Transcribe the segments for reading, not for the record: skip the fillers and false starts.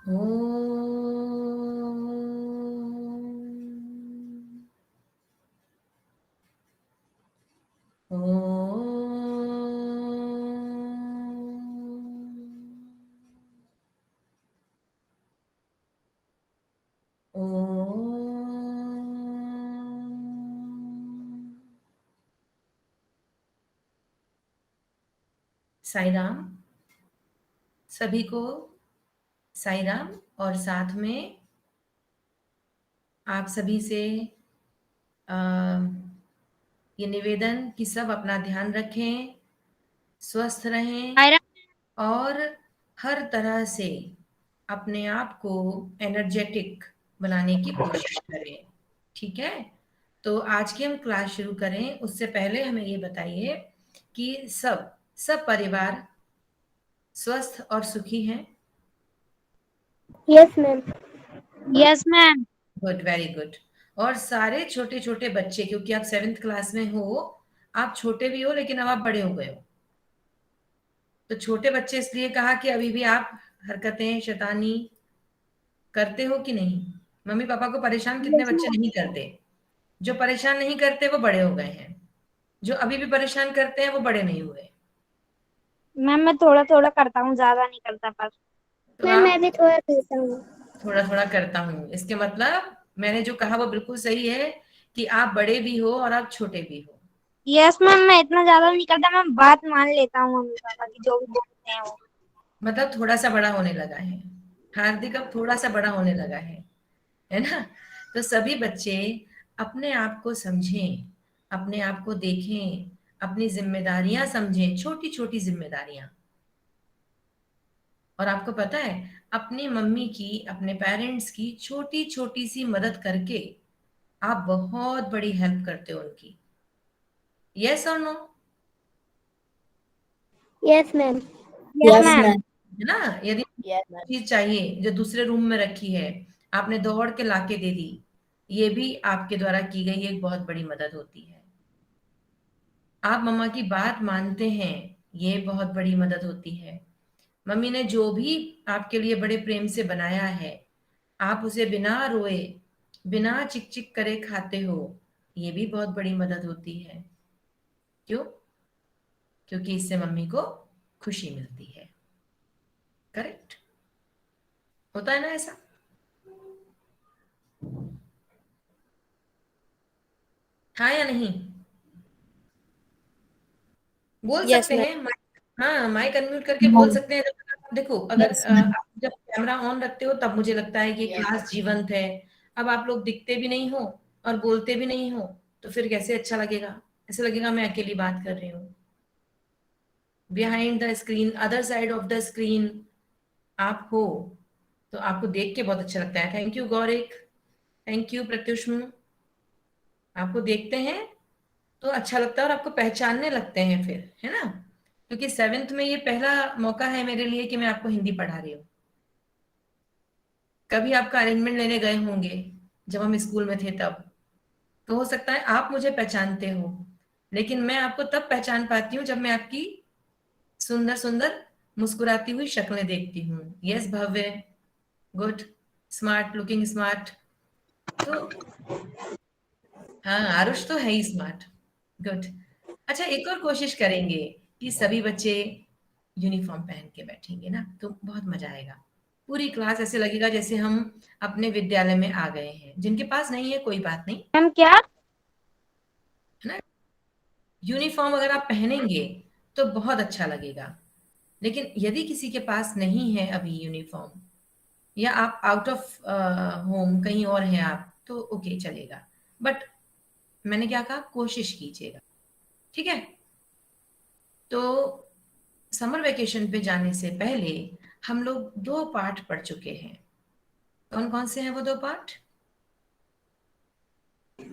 साई राम, सभी को साई राम। और साथ में आप सभी से अ, ये निवेदन कि सब अपना ध्यान रखें, स्वस्थ रहें और हर तरह से अपने आप को एनर्जेटिक बनाने की कोशिश करें, ठीक है? तो आज की हम क्लास शुरू करें उससे पहले हमें ये बताइए कि सब परिवार स्वस्थ और सुखी हैं? Yes ma'am. Yes ma'am. Good, very good. और सारे छोटे-छोटे बच्चे, क्योंकि आप 7th क्लास में हो, आप छोटे भी हो लेकिन अब आप बड़े हो गए हो। तो छोटे बच्चे इसलिए कहा कि अभी भी आप हरकतें, शैतानी करते हो कि नहीं? मम्मी-पापा को परेशान कितने बच्चे नहीं करते? जो परेशान नहीं करते वो बड़े हो गए हैं। जो अभी भी परेशान करते हैं वो बड़े नहीं हुए। मैम मैं थोड़ा थोड़ा करता हूँ, ज्यादा नहीं करता पर। तो मैम मैं आप भी थोड़ा करता हूँ। थोड़ा-थोड़ा करता हूँ, इसके मतलब मैंने जो कहा वो बिल्कुल सही है कि आप बड़े भी हो और आप छोटे भी हो। यस मैम, मैं इतना ज्यादा नहीं करता, मैं बात मान लेता हूँ मम्मी पापा की जो भी बोलते हैं वो। मतलब थोड़ा-सा बड़ा होने लगा है। हार्दिक अब थोड़ा-सा बड़ा होने लगा है ना? तो सभी बच्चे अपने आप को समझें, अपने आप को देखें, अपनी ज़िम्मेदारियाँ समझें, छोटी-छोटी ज़िम्मेदारियाँ। और आपको पता है, अपनी मम्मी की, अपने पेरेंट्स की छोटी-छोटी सी मदद करके आप बहुत बड़ी हेल्प करते हो उनकी। येस और no? Yes ma'am. Yes yes ma'am. Ma'am. है ना? यदि यस मैम। चीज़ चाहिए जो दूसरे रूम में रखी है, आपने दौड़ के लाके दे दी, ये भी आपके द्वारा की गई एक बहुत बड़ी मदद होती है। आप मम्मा की बात मानते हैं, ये बहुत बड़ी मदद होती है। मम्मी ने जो भी आपके लिए बड़े प्रेम से बनाया है, आप उसे बिना रोए, बिना चिक-चिक करे खाते हो, ये भी बहुत बड़ी मदद होती है। क्यों? क्योंकि इससे मम्मी को खुशी मिलती है। करेक्ट? होता है ना ऐसा? हाँ या नहीं? बोल यस सकते मैम। हैं। हाँ, माइक अनम्यूट करके बोल सकते हैं। देखो, अगर यस मैम। आप जब कैमरा ऑन रखते हो तब मुझे लगता है कि Yes. क्लास जीवंत है। अब आप लोग दिखते भी नहीं हो और बोलते भी नहीं हो, तो फिर कैसे अच्छा लगेगा? ऐसा लगेगा मैं अकेली बात कर रही हूँ। Behind the screen, other side of the screen आप हो, तो आपको देख के बहुत अच्छा लगता है। Thank you Gaurik, thank you Pratyushm. आपको देखते हैं तो अच्छा लगता है और आपको पहचानने लगते हैं फिर, है ना? क्योंकि 7th में ये पहला मौका है मेरे लिए कि मैं आपको हिंदी पढ़ा रही हूँ। कभी आपका अरेंजमेंट लेने गए होंगे जब हम स्कूल में थे तब, तो हो सकता है आप मुझे पहचानते हो, लेकिन मैं आपको तब पहचान पाती हूँ जब मैं आपकी सुंदर सुंदर मुस्कुराती हुई शक्लें देखती हूँ। यस भव्य, गुड, स्मार्ट, लुकिंग स्मार्ट। तो हाँ, आरुष तो है ही स्मार्ट। गुड। अच्छा, एक और कोशिश करेंगे कि सभी बच्चे यूनिफॉर्म पहन के बैठेंगे ना, तो बहुत मजा आएगा। पूरी क्लास ऐसे लगेगा जैसे हम अपने विद्यालय में आ गए हैं। जिनके पास नहीं है कोई बात नहीं, मैम क्या? है ना? यूनिफॉर्म अगर आप पहनेंगे तो बहुत अच्छा लगेगा। लेकिन यदि किसी के पास नहीं है अभी यूनिफॉर्म, या आप आउट ऑफ होम कहीं और हैं आप, तो ओके चलेगा। बट मैंने क्या कहा, कोशिश कीजिएगा, ठीक है? तो समर वेकेशन पे जाने से पहले हम लोग 2 पाठ पढ़ चुके हैं। कौन-कौन से हैं वो 2 पाठ?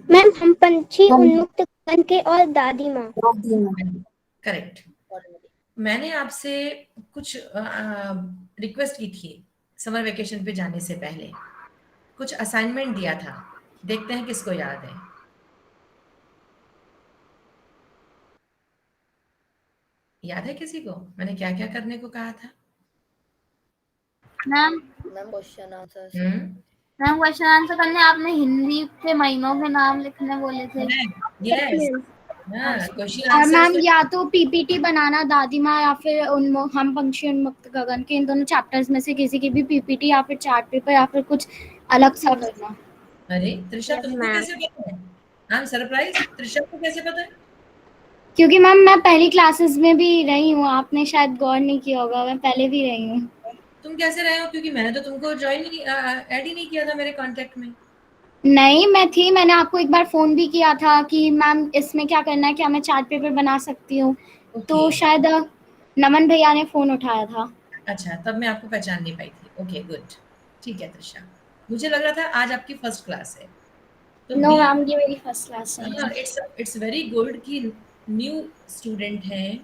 मैम हम पंछी हम उन्मुक्त गगन के और दादी माँ। करेक्ट। मैंने आपसे कुछ रिक्वेस्ट की थी समर वेकेशन पे जाने से पहले। कुछ असाइनमेंट दिया था। देखते हैं किसको याद है। याद है किसी को? मैंने क्या-क्या करने को कहा था? Ma'am ma'am question answer ma'am question answer करने आपने हिंदी के महीनों के नाम लिखने बोले थे। यस, हाँ, क्वेश्चन और आंसर मैम या तो पीपीटी बनाना दादी माँ या फिर हम पंछी उन्मुक्त गगन के इन दोनों चैप्टर्स में से किसी की भी पीपीटी या फिर चार्ट पेपर या फिर कुछ अलग सा करना। अरे त्रिशा, Yes, तुमको ma'am. कैसे पता है? आई एम सरप्राइज, त्रिशा को कैसे पता है? क्योंकि मैम मैं पहली क्लासेस में भी रही हूँ, आपने शायद गौर नहीं किया होगा, मैं पहले भी रही हूँ। तुम कैसे रहे हो? क्योंकि मैंने तो तुमको ज्वाइन नहीं, ऐड ही नहीं किया था मेरे कांटेक्ट में। नहीं, मैं थी, मैंने आपको एक बार फोन भी किया था कि मैम इसमें क्या करना है, क्या मैं चार्ट पेपर बना सकती हूँ, ओके, तो शायद नमन भैया ने फोन उठाया था। अच्छा, तब मैं आपको पहचान नहीं पाई थी। ओके, गुड, ठीक है त्रिशा। मुझे लग रहा था आज आपकी फर्स्ट क्लास है, तो नो बी, मैम, ये मेरी फर्स्ट क्लास है। इट्स वेरी गुड कि न्यू स्टूडेंट है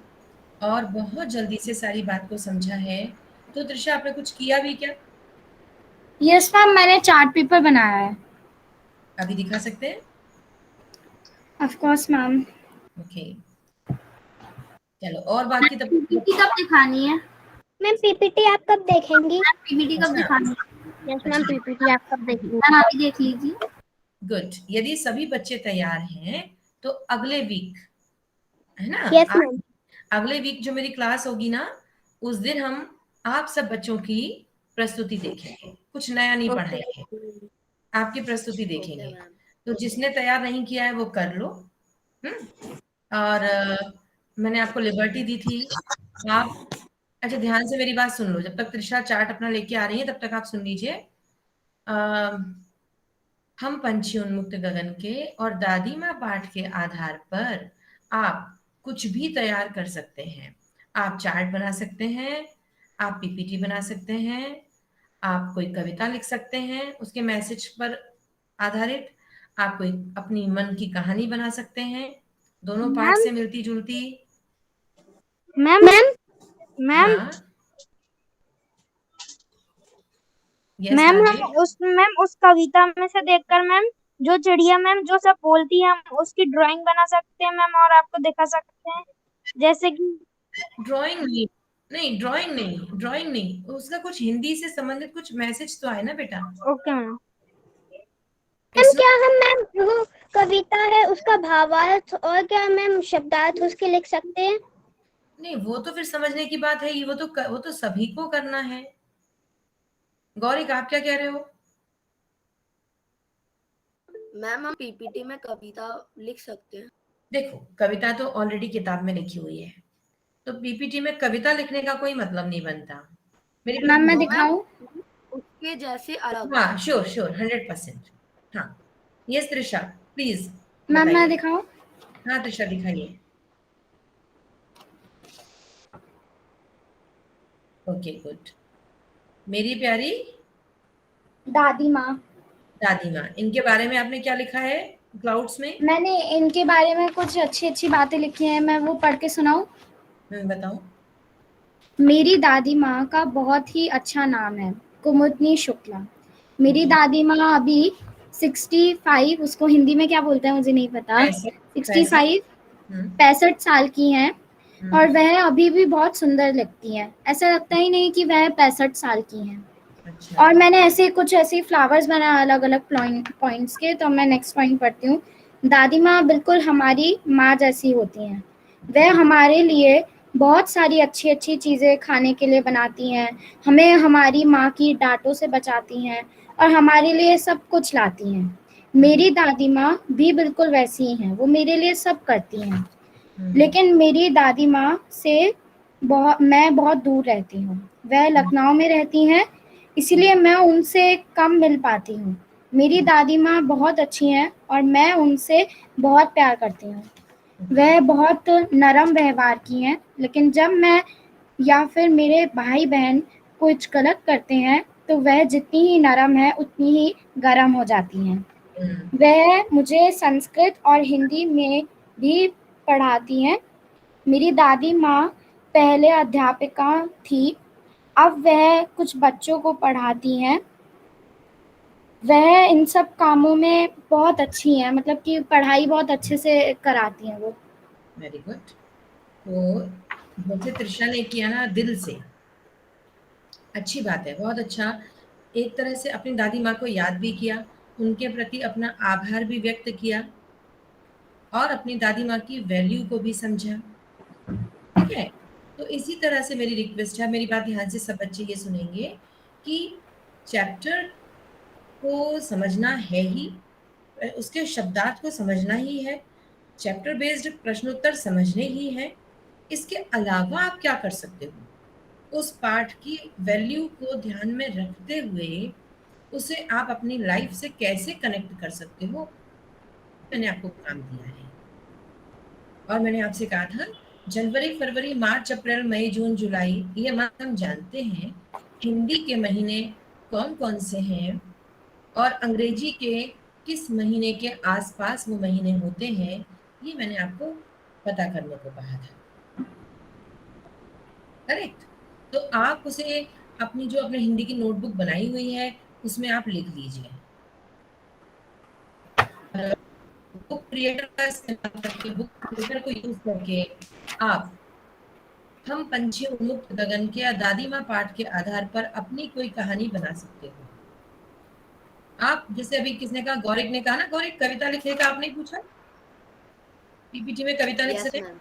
और बहुत जल्दी से सारी बात को समझा है। तो त्रिशा, आपने कुछ किया भी क्या? यस मैम, मैंने चार्ट पेपर बनाया है। अभी दिखा सकते हैं? Of course ma'am. ओके, चलो, और बाकी तब पीपीटी कब दिखानी है? मैम पीपीटी आप कब देखेंगी? पीपीटी कब अच्छा, दिखानी है? यस मैम, पीपीटी आप कब देखेंगी? मैम अभी देख लीजिए। गुड। यदि सभी बच्चे तैयार हैं तो अगले वीक, है ना, यस मैम। अगले वीक जो मेरी क्लास होगी ना, उस दिन हम आप सब बच्चों की प्रस्तुति देखेंगे। कुछ नया नहीं पढ़ाएंगे, आपकी प्रस्तुति देखेंगे। तो जिसने तैयार नहीं किया है वो कर लो। और मैंने आपको लिबर्टी दी थी, आप, अच्छा ध्यान से मेरी बात सुन लो। जब तक त्रिशा चार्ट अपना लेके आ रही है तब तक आप सुन लीजिए। हम पंछी उन्मुक्त गगन के और दादी माँ पाठ के आधार पर आप कुछ भी तैयार कर सकते हैं। आप चार्ट बना सकते हैं, आप पीपीटी बना सकते हैं, आप कोई कविता लिख सकते हैं उसके मैसेज पर आधारित, आप कोई अपनी मन की कहानी बना सकते हैं, दोनों पाठ मैम से मिलती जुलती। मैम मैम मैम हाँ, यस मैम राधे। हम उस कविता में से देखकर मैम जो चिड़िया मैम जो सब बोलती है हम उसकी ड्राइंग बना सकते हैं मैम और आपको दिखा सकते हैं, जैसे कि ड्राइंग नहीं, नहीं ड्राइंग नहीं, ड्राइंग नहीं, उसका कुछ हिंदी से संबंधित कुछ मैसेज तो आए ना बेटा। Okay ma'am. मैम इट्स क्या हम मैम वो कविता है उसका भावार्थ और क्या मैम शब्दार्थ उसके लिख सकते हैं? नहीं, वो तो फिर समझने की बात है, वो तो सभी को करना है। गौरिक, आप क्या कह रहे हो? मैम हम पीपीटी में कविता लिख सकते हैं। देखो, कविता तो ऑलरेडी किताब में लिखी हुई है, तो पीपीटी में कविता लिखने का कोई मतलब नहीं बनता। मेरी मैम मैं तो दिखाऊं? उसके जैसे अलग। हाँ, श्योर श्योर, 100%। हाँ, यस त्रिशा, प्लीज मैम मैं बताइए। दिखाऊं? हाँ त्रिशा, दिखाइए। Okay, good. मेरी प्यारी दादी माँ। दादी माँ, इनके बारे में आपने क्या लिखा है क्लाउड्स में? मैंने इनके बारे में कुछ अच्छी अच्छी बातें लिखी हैं, मैं वो पढ़ के सुनाऊं? बताओ। मेरी दादी माँ का बहुत ही अच्छा नाम है कुमुदनी शुक्ला। मेरी दादी माँ अभी 65, उसको हिंदी में क्या बोलते हैं मुझे नहीं पता, 65 65 साल की हैं और वह अभी भी बहुत सुंदर लगती हैं। ऐसा लगता ही नहीं कि वह 65 साल की हैं। अच्छा, और मैंने ऐसे फ्लावर्स बनाए अलग अलग पॉइंट्स के। तो मैं नेक्स्ट पॉइंट पढ़ती हूँ। दादी माँ बिल्कुल हमारी माँ जैसी होती हैं। वह हमारे लिए बहुत सारी अच्छी अच्छी चीज़ें खाने के लिए बनाती हैं, हमें हमारी माँ की डांटों से बचाती हैं और हमारे लिए सब कुछ लाती हैं। मेरी दादी माँ भी बिल्कुल वैसी ही हैं, वो मेरे लिए सब करती हैं। लेकिन मेरी दादी माँ से मैं बहुत दूर रहती हूँ। वह लखनऊ में रहती हैं, इसलिए मैं उनसे कम मिल पाती हूँ। मेरी दादी माँ बहुत अच्छी हैं और मैं उनसे बहुत प्यार करती हूँ। वह बहुत नरम व्यवहार की हैं, लेकिन जब मैं या फिर मेरे भाई बहन कुछ गलत करते हैं तो वह जितनी ही नरम है उतनी ही गर्म हो जाती हैं। वह मुझे संस्कृत और हिंदी में भी पढ़ाती हैं। मेरी दादी माँ पहले अध्यापिका थी, अब वह कुछ बच्चों को पढ़ाती हैं। वह इन सब कामों में बहुत अच्छी हैं, मतलब कि पढ़ाई बहुत अच्छे से कराती हैं वो। Very good. तो जैसे त्रिशा ने किया ना दिल से, अच्छी बात है, बहुत अच्छा। एक तरह से अपनी दादी माँ को याद भी किया, उनके प्रति अपना आभार भी व्यक्त किया और अपनी दादी माँ की वैल्यू को भी समझा। ठीक है? तो इसी तरह से मेरी रिक्वेस्ट है, मेरी बात ध्यान से सब बच्चे ये सुनेंगे कि चैप्टर को समझना है ही, उसके शब्दार्थ को समझना ही है, चैप्टर बेस्ड प्रश्नोत्तर समझने ही है। इसके अलावा आप क्या कर सकते हो? उस पाठ की वैल्यू को ध्यान में रखते हुए उसे आप अपनी लाइफ से कैसे कनेक्ट कर सकते हो, मैंने आपको काम दिया है। और मैंने आपसे कहा था जनवरी, फरवरी, मार्च, अप्रैल, मई, जून, जुलाई, ये माह हम जानते हैं। हिंदी के महीने कौन-कौन से हैं और अंग्रेजी के किस महीने के आसपास वो महीने होते हैं, ये मैंने आपको पता करने को कहा था। करेक्ट? तो आप उसे अपनी जो आपने हिंदी की नोटबुक बनाई हुई है, उसमें आप लिख लीजिए। बुक क्रिएटर का इस्तेमाल करके, बुक क्रिएटर को यूज़ करके आप हम पंछी उन्मुक्त गगन के या दादी माँ पाठ के आधार पर अपनी कोई कहानी बना सकते हो। आप जैसे अभी किसने कहा, गौरिक ने कहा ना, गौरिक कविता लिखने का आपने पूछा, पीपीटी में कविता लिख यस सकते मैम।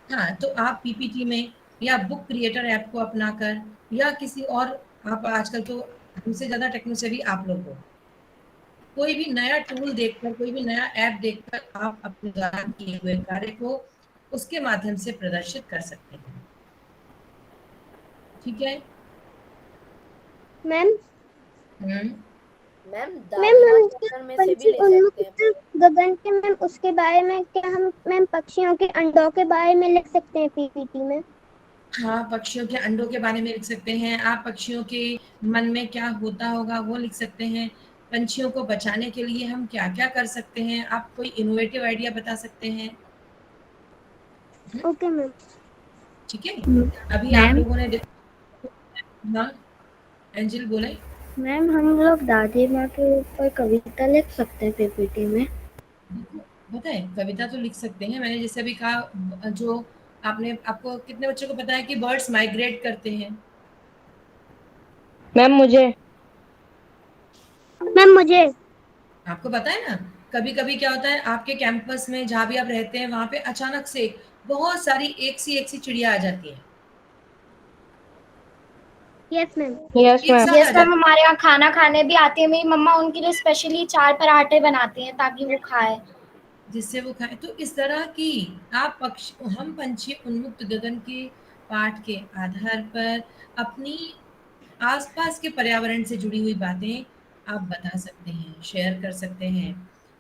हाँ, तो आप पीपीटी में या बुक क्रिएटर ऐप को अपनाकर या किसी और, आप आजकल तो हमसे ज़्यादा टेक्नोसेवी आप लोग हो, कोई भी नया टूल देखकर, कोई भी नया ऐप देखकर आप अपने द्वारा किए हुए कार्य को उसके माध्यम से प्रदर्शित कर सकते हैं। ठीक है? मैम हम्म। मैम मैम दादी माँ हम चैप्टर में से भी पंछी ले सकते हैं। उन्मुक्त गगन के मैम उसके बारे में क्या हम मैम पक्षियों के अंडों के बारे में लिख सकते हैं पीपीटी में? हाँ, पक्षियों के अंडों के बारे में लिख सकते हैं, आप पक्षियों के मन में क्या होता होगा वो लिख सकते हैं, पंछियों को बचाने के लिए हम क्या-क्या कर सकते हैं, आप कोई इनोवेटिव आइडिया बता सकते हैं। Okay ma'am. ठीक है? अभी आप मैम लोगों ने हाँ, एंजल बोले। मैम हम लोग दादी माँ के ऊपर कविता लिख सकते हैं पीपीटी में। पता है, कविता तो लिख सकते हैं, मैंने जैसे अभी कहा, जो आपने, आपको कितने बच्चों को पता है कि बर्ड्स माइग्रेट करते हैं? मैम मुझे आपको पता है ना, कभी-कभी क्या होता है आपके कैंपस में जहाँ भी आप रहते हैं वहाँ पे अचानक से बहुत सारी एक सी चिड़िया आ जाती हैं। Yes ma'am. एक साथ आ यस मैम, जाती हमारे यहाँ खाना खाने भी आती है, मेरी मम्मा उनके लिए स्पेशली 4 पराठे बनाती हैं ताकि वो खाए। हैं, जिससे वो खाएँ। तो इस तरह की आप हम पंछी उन्मुक्त गगन के पाठ के आधार पर अपनी आसपास के पर्यावरण से जुड़ी हुई बातें आप बता सकते हैं, शेयर कर सकते हैं।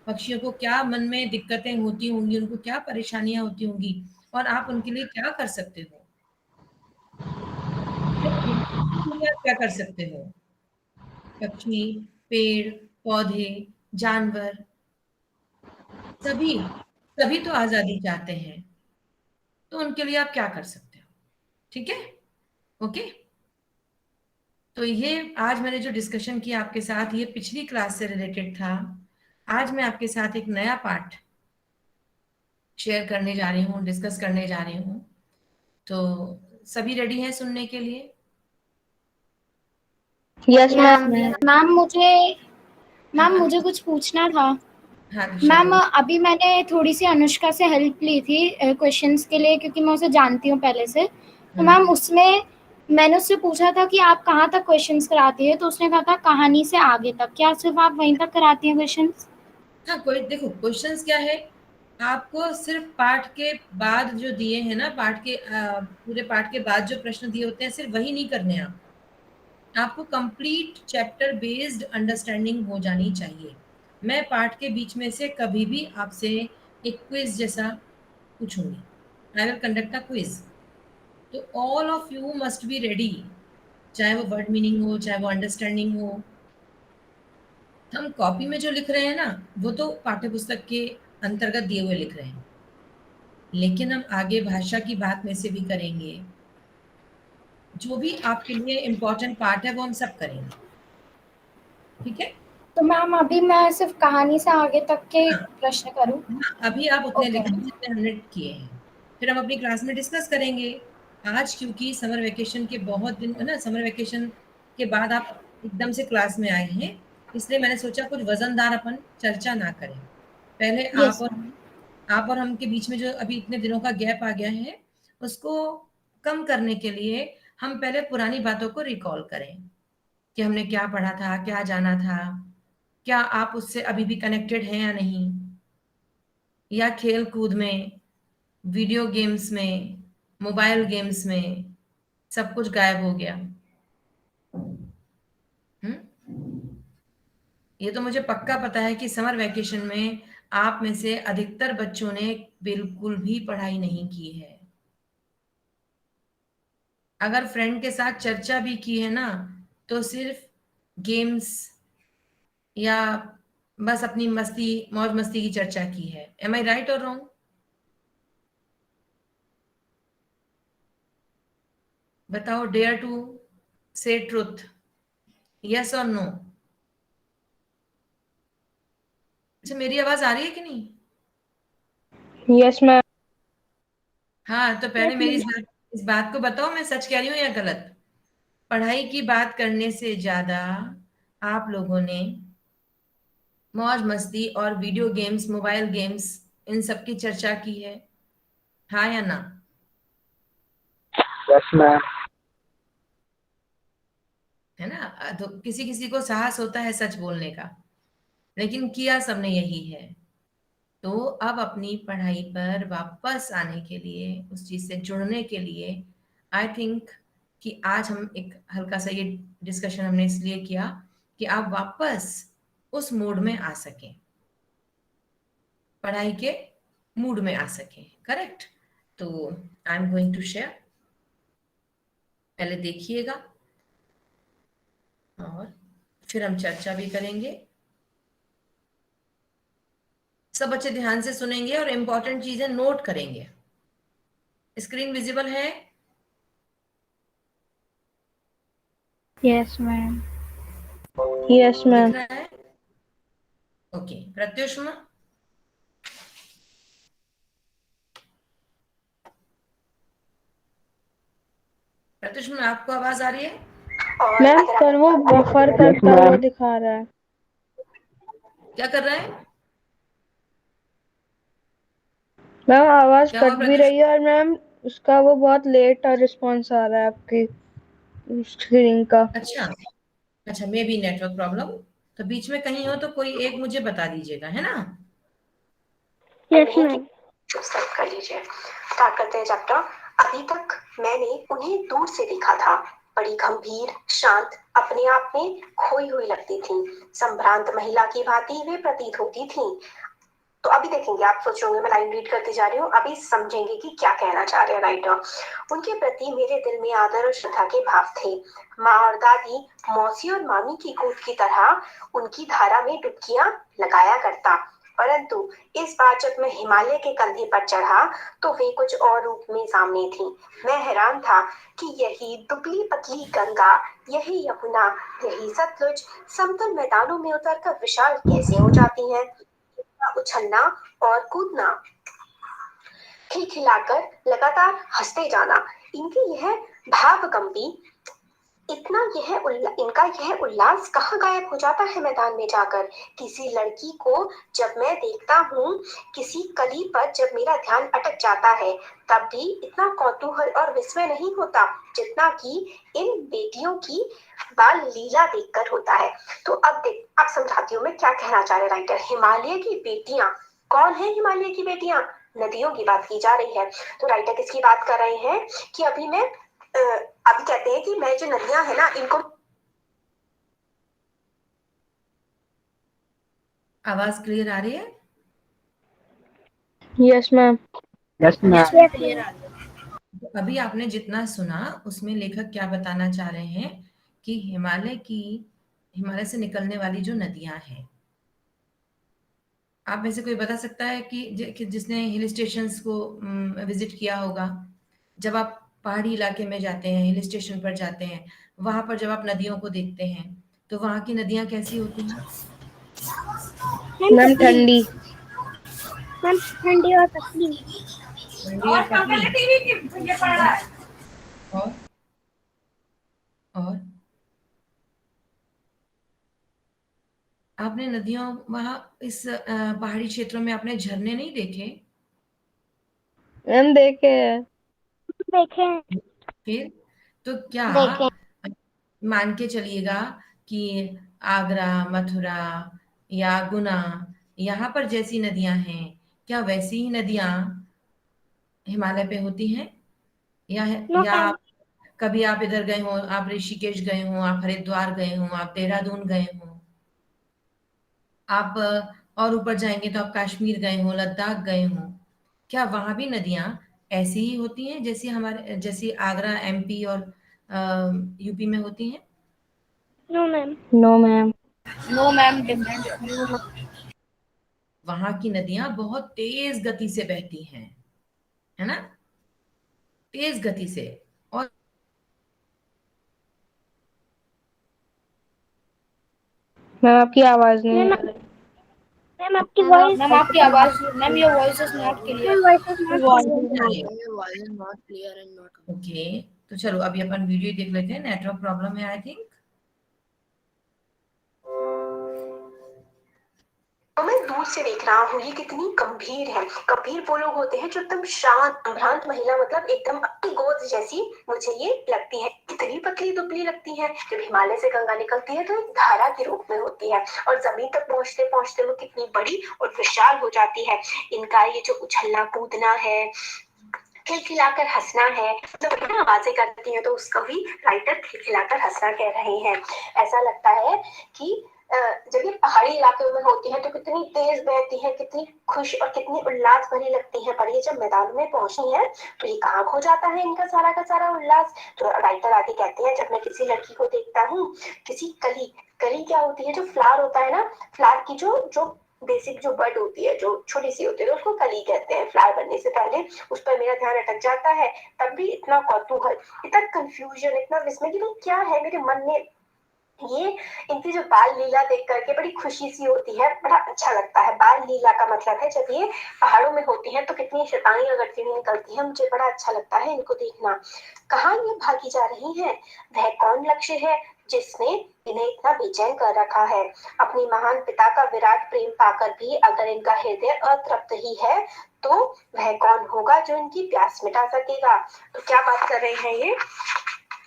पक्षियों को क्या मन में दिक्कतें होती होंगी, उनको क्या परेशानियाँ होती होंगी और आप उनके लिए क्या कर सकते हो? के लिए आप क्या कर सकते हो? पक्षी, पेड़, पौधे, जानवर, सभी, सभी तो आज़ादी चाहते हैं। तो उनके लिए आप क्या कर सकते हो? ठीक है? ओके? तो ये आज मैंने जो डिस्कशन किया आपके साथ, ये पिछली क्लास से रिलेटेड था। आज मैं आपके साथ एक नया पार्ट शेयर करने जा रही हूँ, डिस्कस करने जा रही हूँ। तो सभी रेडी हैं सुनने के लिए? Yes ma'am. मैम हाँ, मुझे कुछ पूछना था। हाँ, दिशा मैम बोलो। अभी मैंने थोड़ी सी अनुष्का से हेल्प ली थी क्वेश्चंस के लिए, क्योंकि मैं उसे जानती हूँ पहले से। तो हुँ। मैम उसमें मैंने उससे पूछा था कि आप कहाँ तक क्वेश्चंस कराती है, तो उसने कहा था कहानी से आगे तक। क्या सिर्फ आप वहीं तक कराती हैं क्वेश्चंस? हाँ, कोई देखो, क्वेश्चंस क्या है, आपको सिर्फ पाठ के बाद जो दिए हैं ना, पाठ के पूरे पाठ के बाद जो प्रश्न दिए होते हैं, सिर्फ वही नहीं करने हैं आपको। आपको कंप्लीट चैप्टर बेस्ड अंडरस्टैंडिंग हो जानी चाहिए। मैं पाठ के बीच में से कभी भी आपसे एक क्विज जैसा पूछूंगी। I will conduct a quiz. तो all of you must be ready, चाहे वो वर्ड मीनिंग हो, चाहे वो अंडरस्टैंडिंग हो। हम कॉपी में जो लिख रहे हैं ना, वो तो पाठ्य पुस्तक के अंतर्गत दिए हुए लिख रहे हैं, लेकिन हम आगे भाषा की बात में से भी करेंगे। जो भी आपके लिए इम्पोर्टेंट पार्ट है वो हम सब करेंगे। ठीक है? तो मैम अभी मैं सिर्फ कहानी से आगे तक के हाँ, प्रश्न करूँ? हाँ, अभी आप उतने ओके। लिखो जितने हमने किए हैं, फिर हम अपनी क्लास में डिस्कस करेंगे। आज क्योंकि समर वेकेशन के बहुत दिन है ना, समर वेकेशन के बाद आप एकदम से क्लास में आए हैं, इसलिए मैंने सोचा कुछ वजनदार अपन चर्चा ना करें। पहले यस मैम। आप और हम के बीच में जो अभी इतने दिनों का गैप आ गया है, उसको कम करने के लिए हम पहले पुरानी बातों को रिकॉल करें कि हमने क्या पढ़ा था, क्या जाना था, क्या आप उससे अभी भी कनेक्टेड हैं या नहीं, या खेल कूद में, वीडियो गेम्स में, मोबाइल गेम्स में सब कुछ गायब हो गया। ये तो मुझे पक्का पता है कि समर वैकेशन में आप में से अधिकतर बच्चों ने बिल्कुल भी पढ़ाई नहीं की है। अगर फ्रेंड के साथ चर्चा भी की है ना, तो सिर्फ गेम्स या बस अपनी मस्ती मौज मस्ती की चर्चा की है। एम आई राइट और रॉन्ग? बताओ, डेयर टू से ट्रुथ, यस और नो। अच्छा, मेरी आवाज आ रही है कि नहीं? Yes ma'am. हाँ, तो पहले मेरी इस बात को बताओ, मैं सच कह रही हूँ या गलत? पढ़ाई की बात करने से ज्यादा आप लोगों ने मौज मस्ती और वीडियो गेम्स, मोबाइल गेम्स, इन सब की चर्चा की है, हाँ या ना? Yes ma'am. है ना? तो किसी किसी को साहस होता है सच बोलने का, लेकिन किया सबने यही है। तो अब अपनी पढ़ाई पर वापस आने के लिए, उस चीज से जुड़ने के लिए, आई थिंक कि आज हम एक हल्का सा ये डिस्कशन हमने इसलिए किया कि आप वापस उस मूड में आ सकें, पढ़ाई के मूड में आ सकें। करेक्ट? तो I am going to share, पहले देखिएगा और फिर हम चर्चा भी करेंगे। सब बच्चे ध्यान से सुनेंगे और इंपॉर्टेंट चीजें नोट करेंगे। स्क्रीन विजिबल है? Yes ma'am. यस दिख मैम। रहा है? ओके, प्रत्युष्मा। प्रत्युष्मा, आपको आवाज आ रही है? मैम पर वो बफर करता हुआ दिखा रहा है। क्या कर रहा है? मैम आवाज क्या हुआ कट भी रही प्रत्युष्मा? है और मैम उसका वो बहुत लेट रिस्पॉन्स आ रहा है आपकी स्क्रीन का। अच्छा, अच्छा, मे बी नेटवर्क प्रॉब्लम। तो बीच में कहीं हो तो कोई एक मुझे बता दीजिएगा, है ना? Yes ma'am. सब्सक्राइब कर लीजिए। स्टार्ट करते हैं चैप्टर। अभी तक मैंने उन्हें दूर से देखा था, बड़ी गंभीर, शांत, अपने आप में खोई हुई लगती थीं, संभ्रांत महिला की भांति वे प्रतीत होती थीं। तो अभी देखेंगे, आप सोच रहे होंगे मैं लाइन रीड करती जा रही हूँ, अभी समझेंगे कि क्या कहना चाह रहे हैं राइटर। उनके प्रति मेरे दिल में आदर और श्रद्धा के भाव थे। माँ और दादी मौसी और मामी की कूद की तरह उनकी धारा में डुबकियां लगाया करता, परंतु इस बार जब मैं हिमालय के कंधे पर चढ़ा तो वे कुछ और रूप में सामने थी। मैं हैरान था कि यही दुबली पतली गंगा, यही यमुना, यही सतलुज समतल मैदानों में उतरकर विशाल कैसे हो जाती हैं। उछलना और कूदना, खिलखिलाकर लगातार हंसते जाना, इनकी यह भावकंपी इनका यह उल्लास कहाँ गायब हो जाता है मैदान में जाकर। किसी लड़की को जब मैं देखता हूँ, किसी कली पर जब मेरा ध्यान अटक जाता है, तब भी इतना कौतूहल और विस्मय नहीं होता जितना कि इन बेटियों की बाल लीला देखकर होता है। तो अब समझाती हूँ मैं क्या कहना चाह रहे राइटर। हिमालय की बेटियां कौन है? हिमालय की बेटियां नदियों की बात की जा रही है। तो राइटर किसकी बात कर रहे हैं कि अभी कहते हैं कि मैं जो नदियां है ना, इनको आवाज क्लियर आ रही है? Yes ma'am. Yes ma'am. तो अभी आपने जितना सुना उसमें लेखक क्या बताना चाह रहे हैं कि हिमालय से निकलने वाली जो नदियां हैं, आप में से कोई बता सकता है कि जिसने हिल स्टेशंस को विजिट किया होगा, जब आप पहाड़ी इलाके में जाते हैं, हिल स्टेशन पर जाते हैं, वहां पर जब आप नदियों को देखते हैं तो वहां की नदियां कैसी होती हैं? मैम ठंडी। मैम ठंडी और पतली। ठंडी और पतली। और और आपने नदियों वहां इस पहाड़ी क्षेत्रों में आपने झरने नहीं देखे? मैम देखे देखे फिर तो क्या देखे मान के चलिएगा कि आगरा, मथुरा या गुना यहाँ पर जैसी नदियां हैं, क्या वैसी ही नदियां हिमालय पे होती हैं? या नो या मैम। कभी आप इधर गए हो, आप ऋषिकेश गए हो, आप हरिद्वार गए हो, आप देहरादून गए हो, आप और ऊपर जाएंगे तो आप कश्मीर गए हो, लद्दाख गए हो, क्या वहां भी नदियां ऐसी ही होती हैं जैसी हमारे जैसी आगरा एमपी और यूपी में होती हैं? No ma'am. No ma'am. No ma'am, different. वहां की नदियां बहुत तेज गति से बहती हैं, है ना? तेज गति से। और मैम आपकी आवाज नहीं आ रही। मैम आपकी वॉइस मैम आपकी आवाज, ma'am your voice is not clear. Voice is not आइए, voice is not clear and not okay, तो चलो अभी अपन वीडियो देख लेते हैं, नेटवर्क प्रॉब्लम है आई थिंक। तो मैं दूर से देख रहा हूँ ये कितनी गंभीर है। गंभीर वो लोग होते हैं जो एकदम शांत संभ्रांत महिला, मतलब एकदम अपनी गोद जैसी मुझे ये लगती है। इतनी पतली दुबली लगती है। जब हिमालय से गंगा निकलती है तो एक धारा के रूप में होती है और जमीन तक पहुंचते पहुंचते वो कितनी बड़ी और विशाल हो जाती है। इनका ये जो उछलना कूदना है, खिलखिलाकर हंसना है, मतलब आवाजें करती हैं तो उसको भी राइटर खिलखिलाकर हंसना कह रहे हैं। ऐसा लगता है कि जब ये पहाड़ी इलाके में होती है तो कितनी तेज बहती है, कितनी खुश और कितनी उल्लास भरी लगती है, पर ये जब मैदान में पहुंची है तो ये कहाँ खो जाता है इनका का सारा उल्लास। तो राइटर आगे कहते हैं, जब मैं किसी लड़की को देखता हूँ, किसी कली, कली क्या होती है, जो फ्लावर होता है ना, फ्लावर की जो जो बेसिक जो बड होती है, जो छोटी सी होती है, तो उसको कली कहते हैं। फ्लावर बनने से पहले उस पर मेरा ध्यान अटक जाता है, तब भी इतना कौतूहल, इतना कंफ्यूजन, इतना विस्मय कि क्या है मेरे मन में। ये इनकी जो बाल लीला देख करके बड़ी खुशी सी होती है, बड़ा अच्छा लगता है। बाल लीला का मतलब है जब ये पहाड़ों में होती है तो कितनी शैतानियां करती हुई निकलती है, मुझे बड़ा अच्छा लगता है इनको देखना। कहाँ ये भागी जा रही है? वह कौन लक्ष्य है जिसने इन्हें इतना बेचैन कर रखा है? अपनी महान पिता का विराट प्रेम पाकर भी अगर इनका हृदय अतृप्त ही है तो वह कौन होगा जो इनकी प्यास मिटा सकेगा? तो क्या बात कर रहे हैं ये?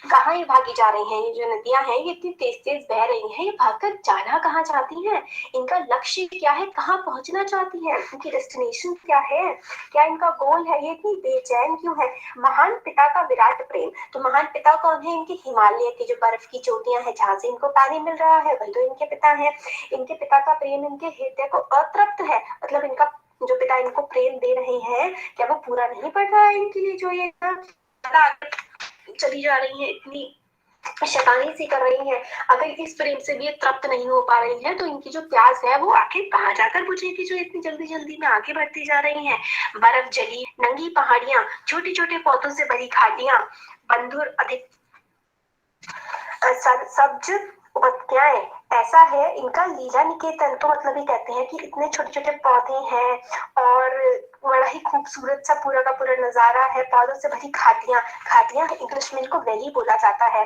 कहाँ ये भागी जा रही हैं? ये जो नदियां हैं ये इतनी तेज तेज बह रही हैं, ये भागकर जाना कहाँ चाहती हैं? इनका लक्ष्य क्या है? कहाँ पहुंचना चाहती हैं? इनकी डेस्टिनेशन क्या है? क्या इनका गोल है? ये इतनी बेचैन क्यों है? महान पिता का विराट प्रेम, तो महान पिता कौन है? इनके हिमालय की जो बर्फ की चोटियां हैं जहां से इनको पानी मिल रहा है, वही तो इनके पिता है। इनके पिता का प्रेम इनके हृदय को अतृप्त है, मतलब इनका जो पिता इनको प्रेम दे रहे हैं क्या वो पूरा नहीं पड़ रहा है इनके लिए? जो ये चली जा रही है, इतनी शैतानी सी कर रही है, अगर इस प्रेम से भी ये तृप्त नहीं हो पा रही है तो इनकी जो प्यास है वो आखिर कहाँ जाकर बुझेगी जो इतनी जल्दी जल्दी में आगे बढ़ती जा रही है? बर्फ जली नंगी पहाड़ियां, छोटे छोटे पौधों से भरी घाटियां, बंधुर अधिक सब्ज उपत्याएं, ऐसा है इनका लीला निकेतन। तो मतलब ये कहते हैं कि इतने छोटे छोटे पौधे हैं और बड़ा ही खूबसूरत सा पूरा का पूरा नजारा है, पौधों से भरी घाटियां, घाटियां इंग्लिश में इनको वैली बोला जाता है,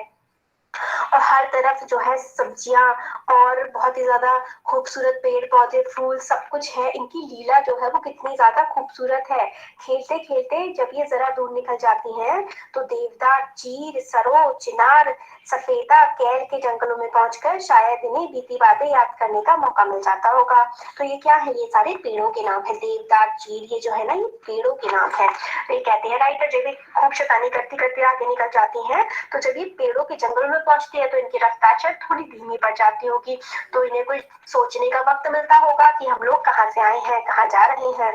और हर तरफ जो है सब्जियां और बहुत ही ज्यादा खूबसूरत पेड़ पौधे फूल सब कुछ है। इनकी लीला जो है वो कितनी ज्यादा खूबसूरत है। खेलते खेलते जब ये जरा दूर निकल जाती हैं तो देवदार, चीर, सरो, चिनार, सफेदा, केल के जंगलों में पहुंचकर शायद इन्हें बीती बातें याद करने का मौका मिल जाता होगा। तो ये क्या है? ये सारे पेड़ों के नाम है, देवदार, चीर, ये जो है ना ये पेड़ों के नाम है। तो ये कहते हैं राइटर, जब ये खूब शैतानी करती करती आगे निकल जाती हैं तो जब ये पेड़ों के जंगलों में पहुंचती है तो इनकी रफ्तार शायद थोड़ी धीमी पड़ जाती होगी, तो इन्हें कोई सोचने का वक्त मिलता होगा कि हम लोग कहाँ से आए हैं, कहाँ जा रहे हैं,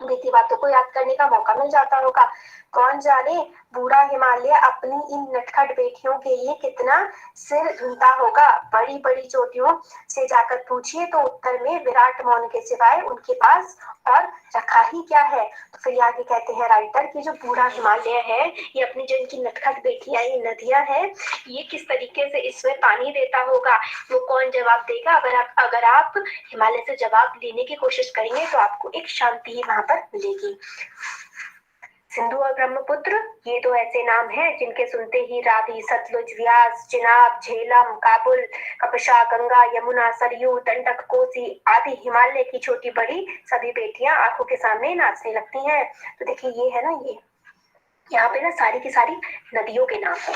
बीती बातों को याद करने का मौका मिल जाता होगा। कौन जाने बूढ़ा हिमालय अपनी इन नटखट बेटियों के लिए कितना सिर धुनता होगा। बड़ी बड़ी चोटियों से जाकर पूछिए तो उत्तर में विराट मौन के सिवाय उनके पास और रखा ही क्या है। तो फिर आगे कहते हैं राइटर कि जो बूढ़ा हिमालय है ये अपनी जो इनकी नटखट बेटियां ये नदियां हैं ये किस तरीके से इसमें पानी देता होगा, वो कौन जवाब देगा? अगर आप हिमालय से जवाब लेने की कोशिश करेंगे तो आपको एक शांति ही वहां पर मिलेगी। सिंधु और ब्रह्मपुत्र ये तो ऐसे नाम हैं जिनके सुनते ही रावी, सतलुज, व्यास, चिनाब, झेलम, काबुल, कपशा, गंगा, यमुना, सरयू, दंडक, कोसी आदि हिमालय की छोटी बड़ी सभी बेटियां आंखों के सामने नाचने लगती हैं। तो देखिए ये है ना, ये यहाँ पे ना सारी की सारी नदियों के नाम है।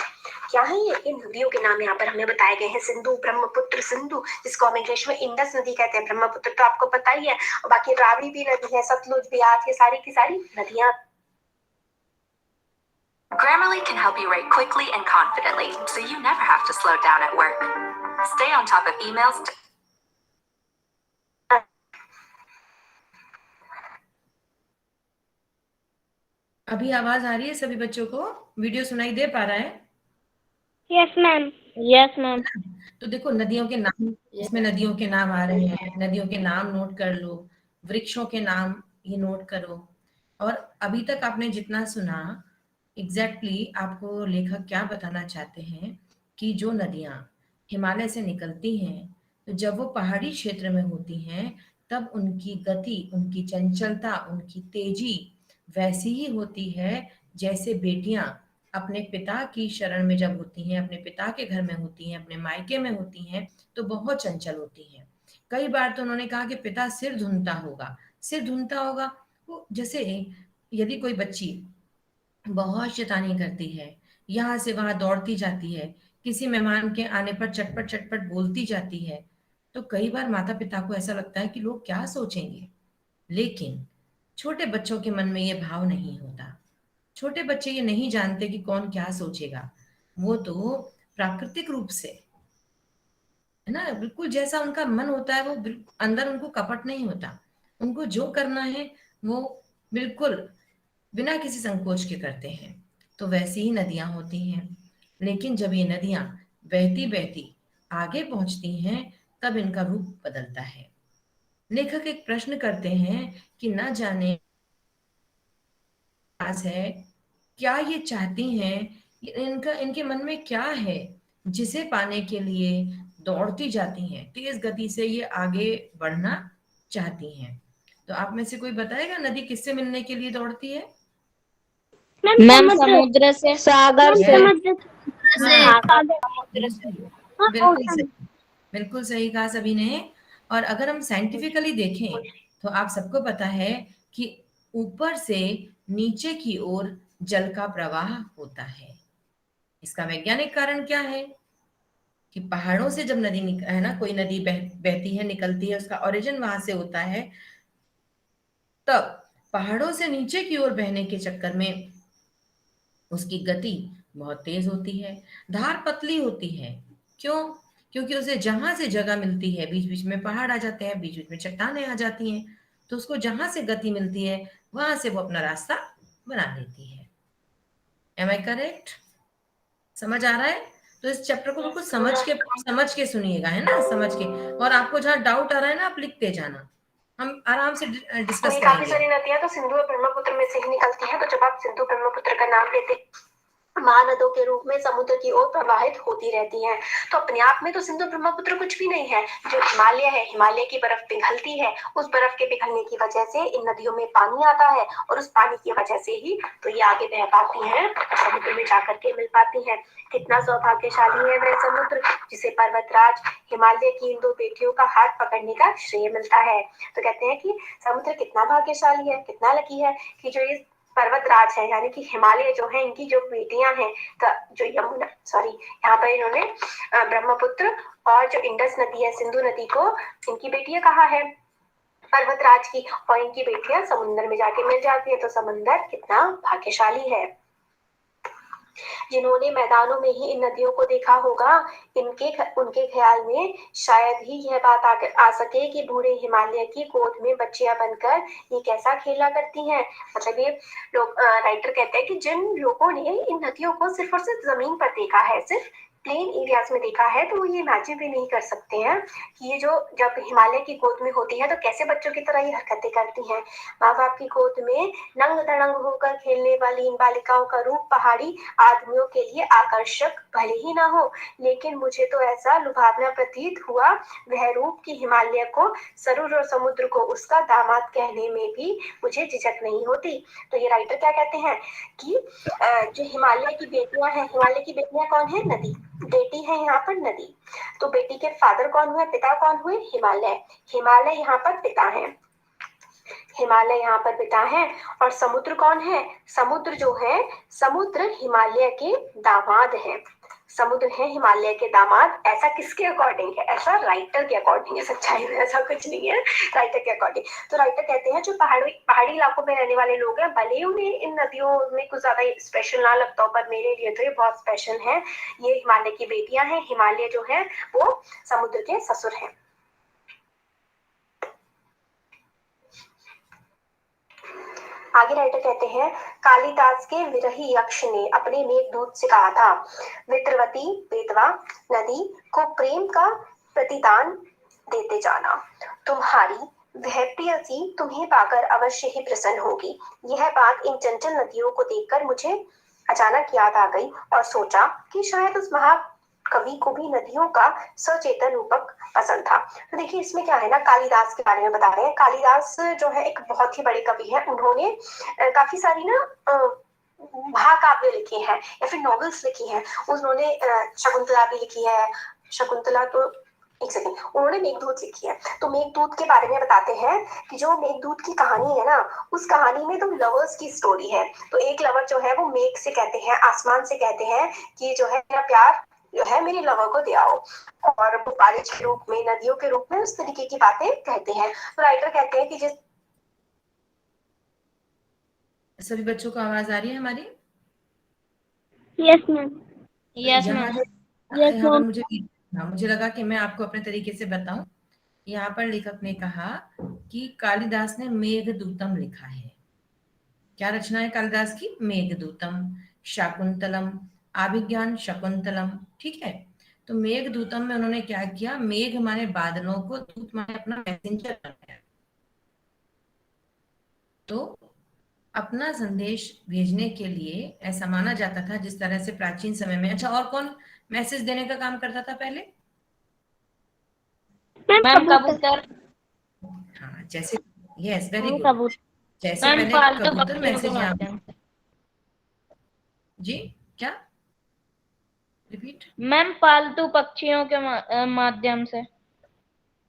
क्या है ये? इन नदियों के नाम यहाँ पर हमें बताए गए हैं। सिंधु, ब्रह्मपुत्र, सिंधु जिसको हम इंग्लिश में इंडस नदी कहते हैं, ब्रह्मपुत्र तो आपको पता ही है, और बाकी रावी भी नदी है, सतलुज, ब्यास, ये सारी की सारी नदियां। Grammarly can help you write quickly and confidently, so you never have to slow down at work. Stay on top of emails. अभी आवाज आ रही है सभी बच्चों को? वीडियो सुनाई दे पा रहा है? Yes ma'am. Yes ma'am. तो देखो नदियों के नाम, इसमें नदियों के नाम आ रहे हैं, नदियों के नाम नोट कर लो, वृक्षों के नाम ये नोट करो। और अभी तक आपने जितना सुना, एग्जैक्टली आपको लेखक क्या बताना चाहते हैं कि जो नदियां हिमालय से निकलती हैं, तो जब वो पहाड़ी क्षेत्र में होती हैं तब उनकी गति, उनकी चंचलता, उनकी तेजी वैसी ही होती है जैसे बेटियां अपने पिता की शरण में जब होती हैं, अपने पिता के घर में होती हैं, अपने मायके में होती हैं, तो बहुत चंचल होती हैं। कई बार तो उन्होंने कहा कि पिता सिर धुनता होगा। सिर धुनता होगा वो, जैसे यदि कोई बच्ची बहुत शैतानी करती है, यहाँ से वहां दौड़ती जाती है, किसी मेहमान के आने पर चटपट चटपट बोलती जाती है, तो कई बार माता पिता को ऐसा लगता है कि लोग क्या सोचेंगे। लेकिन छोटे बच्चों के मन में ये भाव नहीं होता। छोटे बच्चे ये नहीं जानते कि कौन क्या सोचेगा। वो तो प्राकृतिक रूप से, है ना, बिल्कुल जैसा उनका मन होता है, वो अंदर उनको कपट नहीं होता। उनको जो करना है वो बिल्कुल बिना किसी संकोच के करते हैं। तो वैसी ही नदियां होती हैं। लेकिन जब ये नदियां बहती बहती आगे पहुंचती हैं, तब इनका रूप बदलता है। लेखक एक प्रश्न करते हैं कि ना जाने है, क्या ये चाहती हैं, इनके मन में क्या है जिसे पाने के लिए दौड़ती जाती हैं, तेज गति से ये आगे बढ़ना चाहती हैं। तो आप में से कोई बताएगा नदी किससे मिलने के लिए दौड़ती है? मैम समुद्र से, सागर से। बिल्कुल सही, बिल्कुल सही कहा सभी ने। और अगर हम साइंटिफिकली देखें तो आप सबको पता है कि ऊपर से नीचे की ओर जल का प्रवाह होता है। इसका वैज्ञानिक कारण क्या है कि पहाड़ों से जब नदी है ना, कोई नदी बहती है, निकलती है, उसका ओरिजिन वहां से होता है, तब पहाड़ों से नीचे की ओर बहने के चक्कर में उसकी गति बहुत तेज होती है, धार पतली होती है। क्यों? क्योंकि उसे जहां से जगह मिलती है, बीच बीच में पहाड़ आ जाते हैं, बीच बीच में चट्टानें आ जाती हैं, तो उसको जहां से गति मिलती है वहां से वो अपना रास्ता बना लेती है। Am I correct? समझ आ रहा है? तो इस चैप्टर को बिल्कुल समझ के सुनिएगा, है ना, समझ के। और आपको जहां डाउट आ रहा है ना, आप लिखते जाना, हम आराम से डिस्कस काफी करेंगे। सारी नदियां तो सिंधु और ब्रह्मपुत्र में से ही निकलती हैं। तो जब आप सिंधु ब्रह्मपुत्र का नाम लेते महानदों के रूप में समुद्र की ओर प्रवाहित होती रहती हैं, तो अपने आप में तो सिंधु ब्रह्मपुत्र कुछ भी नहीं है। जो हिमालय है, हिमालय की बर्फ पिघलती है, उस बर्फ के पिघलने की वजह से इन नदियों में पानी आता है, और उस पानी की वजह से ही तो ये आगे बह पाती हैं, समुद्र में जाकर के मिल पाती हैं। कितना सौभाग्यशाली है वह समुद्र जिसे पर्वतराज हिमालय की इन दो बेटियों का हाथ पकड़ने का श्रेय मिलता है। तो कहते हैं कि समुद्र कितना भाग्यशाली है, कितना लकी है कि जो इस पर्वतराज है, यानी कि हिमालय जो है, इनकी जो बेटियां हैं, जो यमुना यहाँ पर इन्होंने ब्रह्मपुत्र और जो इंडस नदी है, सिंधु नदी को इनकी बेटियां कहा है पर्वतराज की, और इनकी बेटियां समुद्र में जाके मिल जाती है। तो समुद्र कितना भाग्यशाली है। जिन्होंने मैदानों में ही इन नदियों को देखा होगा, उनके ख्याल में शायद ही यह बात आ सके कि बूढ़े हिमालय की गोद में बच्चियां बनकर ये कैसा खेला करती हैं। मतलब ये लोग, राइटर कहते हैं कि जिन लोगों ने इन नदियों को सिर्फ और सिर्फ जमीन पर देखा है, सिर्फ प्लेन एरियाज में देखा है तो वो ये इमेजिन भी नहीं कर सकते हैं कि ये जो जब हिमालय की गोद में होती है तो कैसे बच्चों की तरह ये हरकतें करती हैं। माँ बाप की गोद में नंग धड़ंग होकर खेलने वाली इन बालिकाओं का रूप पहाड़ी आदमियों के लिए आकर्षक भले ही ना हो, लेकिन मुझे तो ऐसा लुभावना प्रतीत हुआ वह रूप कि हिमालय को, सरूर और समुद्र को उसका दामाद कहने में भी मुझे झिझक नहीं होती। तो ये राइटर क्या कहते हैं कि जो हिमालय की बेटियां हैं, हिमालय की बेटियां कौन है? नदी। बेटी है यहाँ पर नदी। तो बेटी के फादर कौन हुए, पिता कौन हुए? हिमालय। हिमालय यहाँ पर पिता है, हिमालय यहाँ पर पिता है। और समुद्र कौन है? समुद्र जो है, समुद्र हिमालय के दामाद है। समुद्र है हिमालय के दामाद। ऐसा किसके अकॉर्डिंग है? ऐसा राइटर के अकॉर्डिंग है। सच्चाई में ऐसा कुछ नहीं है, राइटर के अकॉर्डिंग। तो राइटर कहते हैं जो पहाड़ी इलाकों में रहने वाले लोग हैं, भले ही उन्हें इन नदियों में कुछ ज्यादा स्पेशल ना लगता हो, पर मेरे लिए तो ये बहुत स्पेशल है। ये हिमालय की बेटियां हैं। हिमालय जो है वो समुद्र के ससुर है। आगे राइटर कहते हैं कालिदास के विरही यक्ष ने अपने मेघदूत से कहा था, वित्रवती बेतवा नदी को प्रेम का प्रतिदान देते जाना। तुम्हारी वह प्रियसी तुम्हें पाकर अवश्य ही प्रसन्न होगी। यह बात इन चंचल नदियों को देखकर मुझे अचानक याद आ गई और सोचा कि शायद उस महाकवि को भी नदियों का सचेतन रूपक पसंद था। तो देखिए इसमें क्या है ना, कालिदास के बारे में बता रहे हैं। कालिदास जो है एक बहुत ही बड़े कवि है। उन्होंने काफी सारी ना महाकाव्य लिखे हैं या फिर नॉवेल्स लिखी हैं। उन्होंने शकुंतला भी लिखी है। शकुंतला तो एक सेकंड, उन्होंने मेघदूत लिखी है। तो मेघदूत के बारे में बताते हैं कि जो मेघदूत की कहानी है ना, उस कहानी में तो लवर्स की स्टोरी है। तो एक लवर जो है वो मेघ से कहते हैं, आसमान से कहते हैं कि जो है मेरा प्यार जो है मेरे लवर को दे आओ, और वो बारिश के रूप में, नदियों के रूप में उस तरीके की बातें कहते हैं। तो राइटर कहते हैं कि जिस सभी बच्चों को आवाज आ रही है हमारी? Yes ma'am. यस यहाँ मैम। यहाँ पर मुझे लगा कि मैं आपको अपने तरीके से बताऊं। यहाँ पर लेखक ने कहा कि कालिदास ने मेघदूतम लिखा है। क्या रचना है कालिदास की? मेघदूतम, शाकुंतलम, अभिज्ञान शकुंतलम। ठीक है। तो मेघदूतम में उन्होंने क्या किया? मेघ माने बादलों को, दूत माने अपना मैसेंजर बनाया। तो अपना संदेश भेजने के लिए ऐसा माना जाता था, जिस तरह से प्राचीन समय में। अच्छा, और कौन मैसेज देने का काम करता था पहले? मैम कबूतर। हाँ, जैसे, यस, वेरी गुड। कबूतर। जैसे मैम पहले पालतू कबूतर पक्षियों के मैसेज यहाँ, माध्यम से। जी क्या? रिपीट। मैम पालतू पक्षियों के माध्यम से।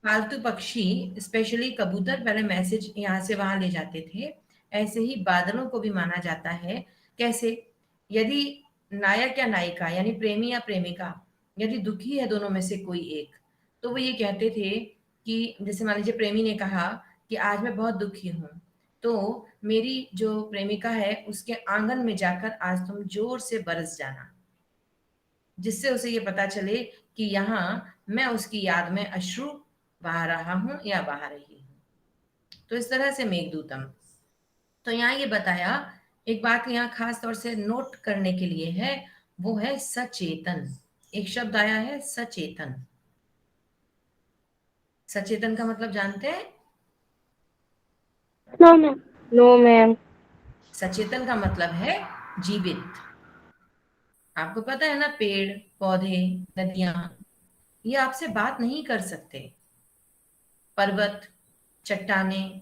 पालतू पक्षी, स्पेशली कबूतर, पहले मैसेज यहाँ से वहां ले जाते थे। ऐसे ही बादलों को भी माना जाता है। कैसे? यदि नायक या नायिका यानी प्रेमी या प्रेमिका यदि दुखी है, दोनों में से कोई एक, तो वो ये कहते थे कि जैसे मान लीजिए प्रेमी ने कहा कि आज मैं बहुत दुखी हूँ, तो मेरी जो प्रेमिका है उसके आंगन में जाकर आज तुम जोर से बरस जाना, जिससे उसे ये पता चले कि यहाँ मैं उसकी याद में अश्रु बहा रहा हूं या बहा रही हूं। तो इस तरह से मेघदूतम। तो यहाँ ये बताया, एक बात यहाँ खास तौर से नोट करने के लिए है, वो है सचेतन। एक शब्द आया है सचेतन। सचेतन का मतलब जानते हैं? No ma'am. No ma'am. सचेतन का मतलब है जीवित। आपको पता है ना, पेड़ पौधे, नदियां, ये आपसे बात नहीं कर सकते। पर्वत, चट्टानें,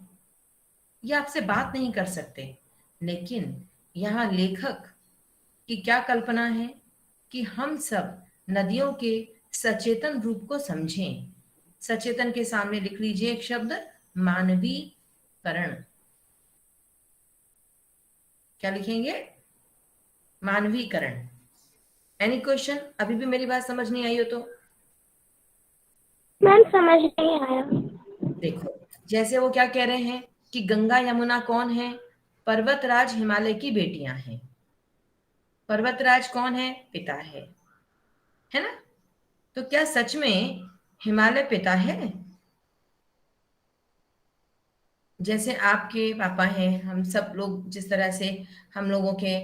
ये आपसे बात नहीं कर सकते। लेकिन यहाँ लेखक की क्या कल्पना है कि हम सब नदियों के सचेतन रूप को समझें। सचेतन के सामने लिख लीजिए एक शब्द, मानवीकरण। क्या लिखेंगे? मानवीकरण। Any question? अभी भी मेरी बात समझ नहीं आई हो तो मैम समझ नहीं आया। देखो, जैसे वो क्या कह रहे हैं कि गंगा यमुना कौन है? पर्वतराज हिमालय की बेटियां हैं। पर्वतराज कौन है? पिता है ना? तो क्या सच में हिमालय पिता है? जैसे आपके पापा हैं, हम सब लोग जिस तरह से हम लोगों के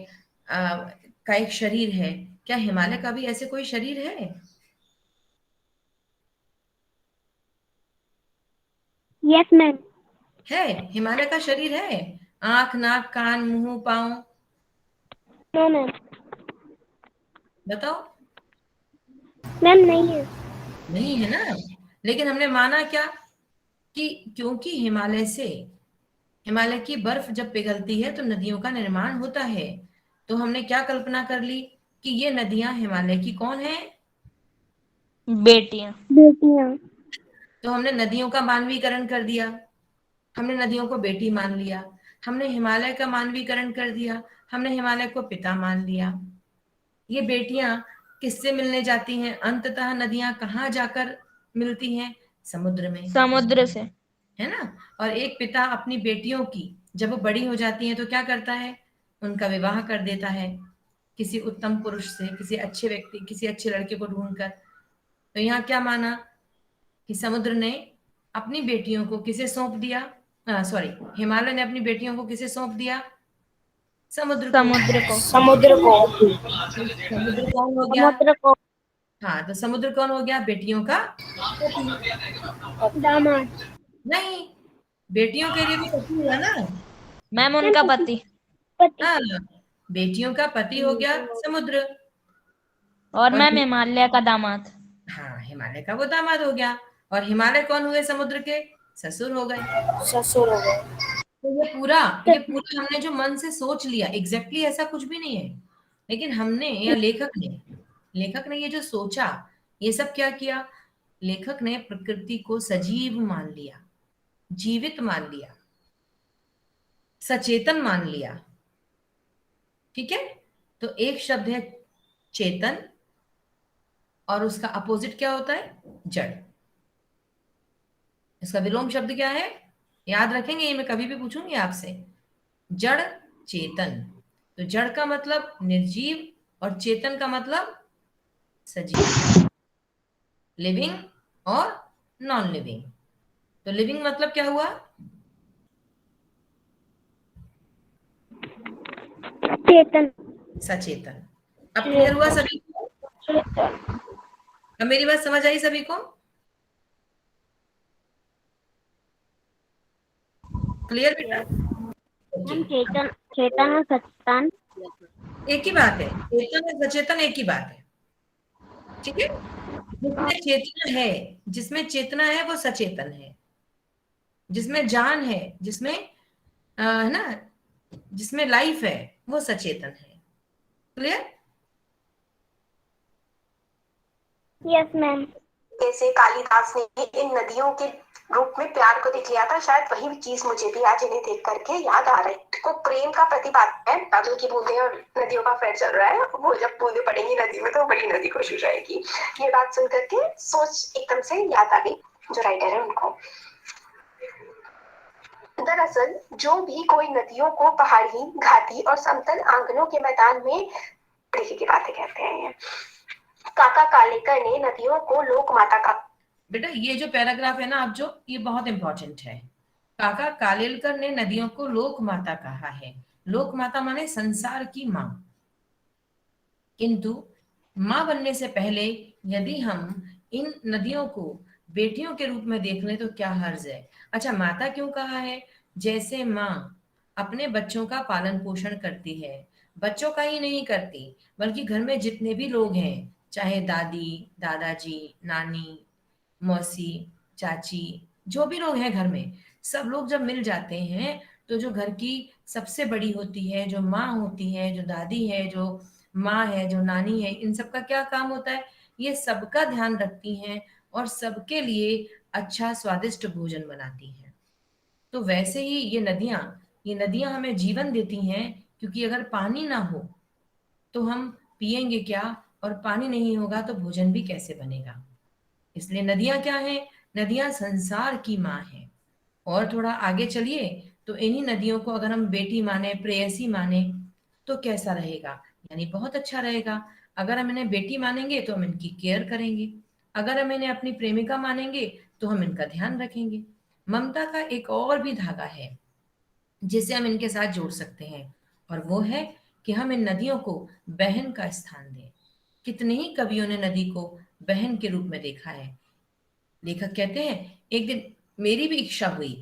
का एक शरीर है, क्या हिमालय का भी ऐसे कोई शरीर है? Yes ma'am. है, हिमालय का शरीर है? आंख, नाक, कान, मुंह, पाँव, नो मैम। बताओ। मैम नहीं है। नहीं है ना। लेकिन हमने माना क्या कि क्योंकि हिमालय की बर्फ जब पिघलती है तो नदियों का निर्माण होता है, तो हमने क्या कल्पना कर ली कि ये नदियां हिमालय की कौन है? बेटियां। बेटियां। तो हमने नदियों का मानवीकरण कर दिया, हमने नदियों को बेटी मान लिया, हमने हिमालय का मानवीकरण कर दिया, हमने हिमालय को पिता मान लिया। ये बेटियां किससे मिलने जाती हैं? अंततः नदियां कहाँ जाकर मिलती हैं? समुद्र में, समुद्र से। है ना। और एक पिता अपनी बेटियों की जब वो बड़ी हो जाती हैं तो क्या करता है? उनका विवाह कर देता है किसी उत्तम पुरुष से, किसी अच्छे व्यक्ति, किसी अच्छे लड़के को ढूंढकर। तो यहाँ क्या माना कि समुद्र ने अपनी बेटियों को किसे सौंप दिया? सॉरी, हिमालय ने अपनी बेटियों को किसे सौंप दिया? समुद्र को। समुद्र को। समुद्र को। समुद्र कौन हो गया? समुद्र को। हाँ, तो समुद्र कौन हो गया? बेटियों का दामाद। नहीं, बेटियों के लिए भी पति हुआ ना। मैम उनका पति। पति। हाँ, बेटियों का पति हो गया समुद्र। और और मैम हिमालय का दामाद। हाँ, हिमालय का वो दामाद हो गया। और हिमालय कौन हुए? समुद्र के ससुर हो गए। ससुर हो गए। तो ये पूरा हमने जो मन से सोच लिया, एग्जैक्टली ऐसा कुछ भी नहीं है, लेकिन हमने या लेखक ने ये जो सोचा, ये सब क्या किया? लेखक ने प्रकृति को सजीव मान लिया, जीवित मान लिया, सचेतन मान लिया। ठीक है। तो एक शब्द है चेतन, और उसका अपोजिट क्या होता है? जड़। इसका विलोम शब्द क्या है? याद रखेंगे, ये मैं कभी भी पूछूंगी आपसे। जड़, चेतन। तो जड़ का मतलब निर्जीव और चेतन का मतलब सजीव, लिविंग और नॉन लिविंग। तो लिविंग मतलब क्या हुआ? चेतन। सचेतन। अब क्लियर हुआ सभी को? अब मेरी बात समझ आई सभी को? क्लियर बेटा? हम चेतन, चेतन और सचेतन एक ही बात है, चेतन और सचेतन एक ही बात है। ठीक है। जिसमें चेतना है वो सचेतन है, जिसमें जान है, जिसमें है ना, जिसमें लाइफ है, वो सचेतन है। क्लियर? Yes ma'am. जैसे कालिदास ने इन नदियों के रूप में प्यार को देख लिया था, शायद वही चीज मुझे भी आज इन्हें देख करके याद आ रही है। को प्रेम का प्रतिपादक है, बादल की बूंदें और नदियों का फेर चल रहा है। वो जब बूंदें पड़ेंगी नदी में तो बड़ी नदी खुश हो जाएगी। ये बात सुन करके सोच एकदम से याद आ गई जो राइटर है उनको। दरअसल जो भी कोई नदियों को पहाड़ी, घाटी और समतल आंगनों के मैदान में देखिए की बातें कहते हैं। काका कालेकर ने नदियों को लोक माता का, बेटा ये जो पैराग्राफ है ना, आप जो, ये बहुत इंपॉर्टेंट है। काका कालेलकर ने नदियों को लोक माता कहा है। लोक माता माने संसार की माँ। किंतु माँ बनने से पहले यदि हम इन नदियों को बेटियों के रूप में देख लें तो क्या हर्ज है? अच्छा, माता क्यों कहा है? जैसे माँ अपने बच्चों का पालन पोषण करती है, बच्चों का ही नहीं करती बल्कि घर में जितने भी लोग हैं, चाहे दादी, दादाजी, नानी, मौसी, चाची, जो भी लोग हैं घर में, सब लोग जब मिल जाते हैं तो जो घर की सबसे बड़ी होती है, जो माँ होती है, जो दादी है, जो माँ है, जो नानी है, इन सब का क्या काम होता है? ये सबका ध्यान रखती हैं और सबके लिए अच्छा स्वादिष्ट भोजन बनाती हैं। तो वैसे ही ये नदियां हमें जीवन देती हैं, क्योंकि अगर पानी ना हो तो हम पिएंगे क्या, और पानी नहीं होगा तो भोजन भी कैसे बनेगा। इसलिए नदियां क्या हैं? नदियां संसार की माँ हैं। और थोड़ा आगे चलिए तो इन्हीं नदियों को अगर हम बेटी माने, प्रेयसी माने तो कैसा रहेगा? यानी बहुत अच्छा रहेगा। अगर हम इन्हें बेटी मानेंगे तो हम इनकी केयर करेंगे, अगर हम इन्हें अपनी प्रेमिका मानेंगे तो हम इनका ध्यान रखेंगे। ममता का एक और भी धागा है जिसे हम इनके साथ जोड़ सकते हैं, और वो है कि हम इन नदियों को बहन का स्थान दें। कितने ही कवियों ने नदी को बहन के रूप में देखा है। लेखक कहते हैं, एक दिन मेरी भी इच्छा हुई।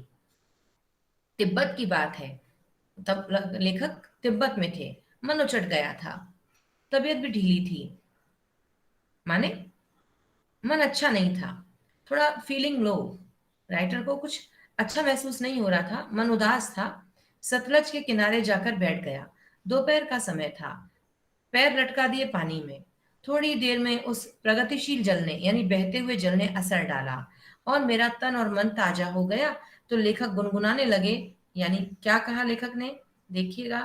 तिब्बत की बात है, तब लेखक तिब्बत में थे, मन उचट गया था, तबीयत भी ढीली थी, माने मन अच्छा नहीं था, थोड़ा फीलिंग लो। राइटर को कुछ अच्छा महसूस नहीं हो रहा था, मन उदास था। सतलज के किनारे जाकर बैठ गया। दोपहर का समय था, पैर लटका दिए पानी में। थोड़ी देर में उस प्रगतिशील जल ने, यानी बहते हुए जल ने असर डाला और मेरा तन और मन ताजा हो गया। तो लेखक गुनगुनाने लगे, यानी क्या कहा लेखक ने, देखिएगा।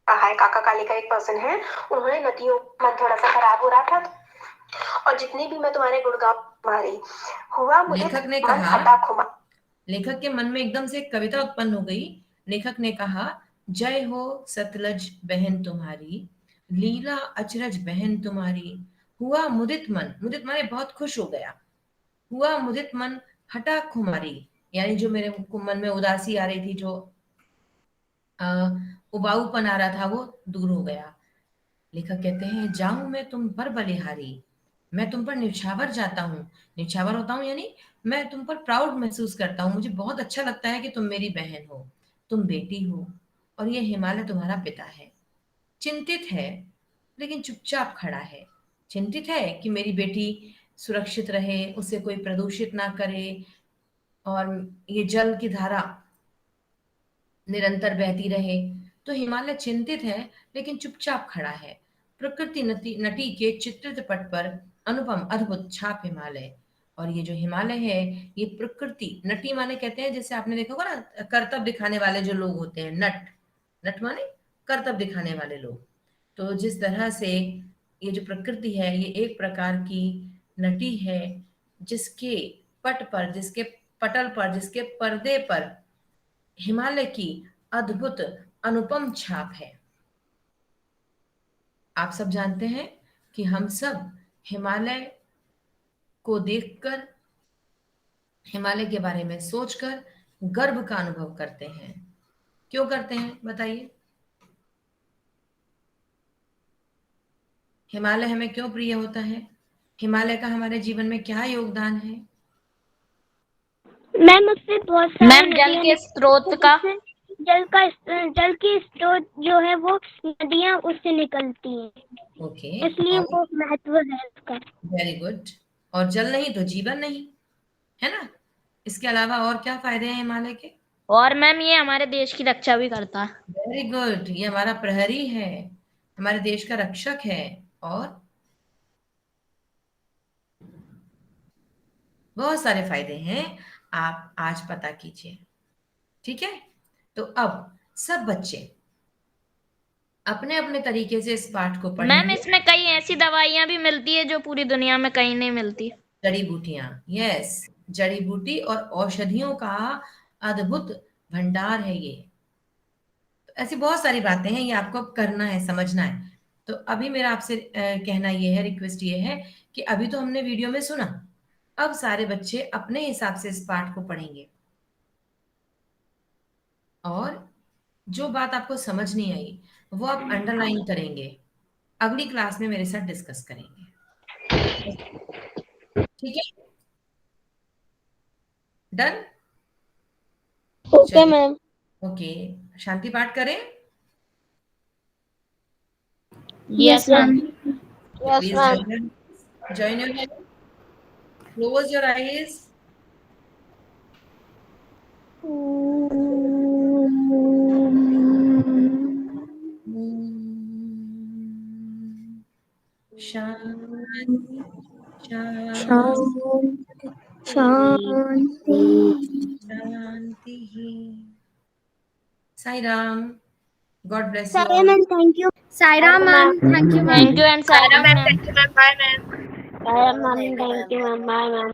कहा है, काका काले का एक पर्सन है, उन्होंने नदियों मन थोड़ा सा खराब हो रहा था और जितने भी मैं तुम्हारे गुणगान मारी हुआ मुझे लेखक ने मन कहा, हटा खुमा। लेखक के मन में एकदम से एक कविता उत्पन्न हो गई। लेखक ने कहा, जय हो सतलज बहन तुम्हारी, लीला अचरज बहन तुम्हारी, हुआ मुदित मन, मुदित माने बहुत खुश हो गया, हुआ मुदित मन हटा खुमारी, यानी जो मेरे मन में उदासी आ रही थी, जो उबाऊपन आ रहा था, वो दूर हो गया। लेखक कहते हैं, जाऊं मैं तुम पर बलिहारी, मैं तुम पर न्यौछावर जाता हूँ, न्यौछावर होता हूँ, यानी मैं तुम पर प्राउड महसूस करता हूँ। मुझे बहुत अच्छा लगता है कि तुम मेरी बहन हो, तुम बेटी हो, और ये हिमालय तुम्हारा पिता है। चिंतित है लेकिन चुपचाप खड़ा है। चिंतित है कि मेरी बेटी सुरक्षित रहे, उसे कोई प्रदूषित ना करे, और ये जल की धारा निरंतर बहती रहे। तो हिमालय चिंतित है लेकिन चुपचाप खड़ा है। प्रकृति नटी के चित्रित पट पर अनुपम अद्भुत छाप हिमालय। और ये जो हिमालय है, ये प्रकृति नटी माने कहते हैं, जैसे आपने देखा होगा ना, करतब दिखाने वाले जो लोग होते हैं, नट, नट माने करतब दिखाने वाले लोग। तो जिस तरह से ये जो प्रकृति है, ये एक प्रकार की नटी है, जिसके पट पर, जिसके पटल पर, जिसके पर्दे पर हिमालय की अद्भुत अनुपम छाप है। आप सब जानते हैं कि हम सब हिमालय को देखकर, हिमालय के बारे में सोचकर गर्व का अनुभव करते हैं। क्यों करते हैं बताइए? हिमालय हमें क्यों प्रिय होता है? हिमालय का हमारे जीवन में क्या योगदान है? मैम उससे बहुत सारी मैम जल नदियाँ के स्रोत का, जल की स्रोत जो है वो नदियाँ उससे निकलती हैं, ओके, इसलिए वो महत्व है उसका। Very good. और जल नहीं तो जीवन नहीं, है ना? इसके अलावा और क्या फायदे हैं हिमालय के? और मैम ये हमारे देश की रक्षा भी करता है। वेरी गुड, ये हमारा प्रहरी है, हमारे देश का रक्षक है, और बहुत सारे फायदे हैं, आप आज पता कीजिए। ठीक है, तो अब सब बच्चे अपने अपने तरीके से इस पाठ को मैम पढ़ेंगे। इसमें कई ऐसी दवाइयां भी मिलती है जो पूरी दुनिया में कहीं नहीं मिलती। जड़ी बूटियां, यस, जड़ी बूटी और औषधियों का अद्भुत भंडार है ये। तो ऐसी बहुत सारी बातें हैं, ये आपको करना है, समझना है। तो अभी मेरा आपसे कहना ये है, रिक्वेस्ट ये है कि अभी तो हमने वीडियो में सुना, अब सारे बच्चे अपने हिसाब से इस पाठ को पढ़ेंगे, और जो बात आपको समझ नहीं आई वो आप अंडरलाइन करेंगे, अगली क्लास में मेरे साथ डिस्कस करेंगे। ठीक है, डन? Okay ma'am. ओके, शांति पाठ करें। Yes ma'am. Yes ma'am. join your hand, close your eyes, शांति शांति शांति। Sai Ram, God bless you all. Ma'am thank you. Sairam ma'am, thank you ma'am. Thank you and Sara ma'am. Ma'am thank you ma'am, bye ma'am.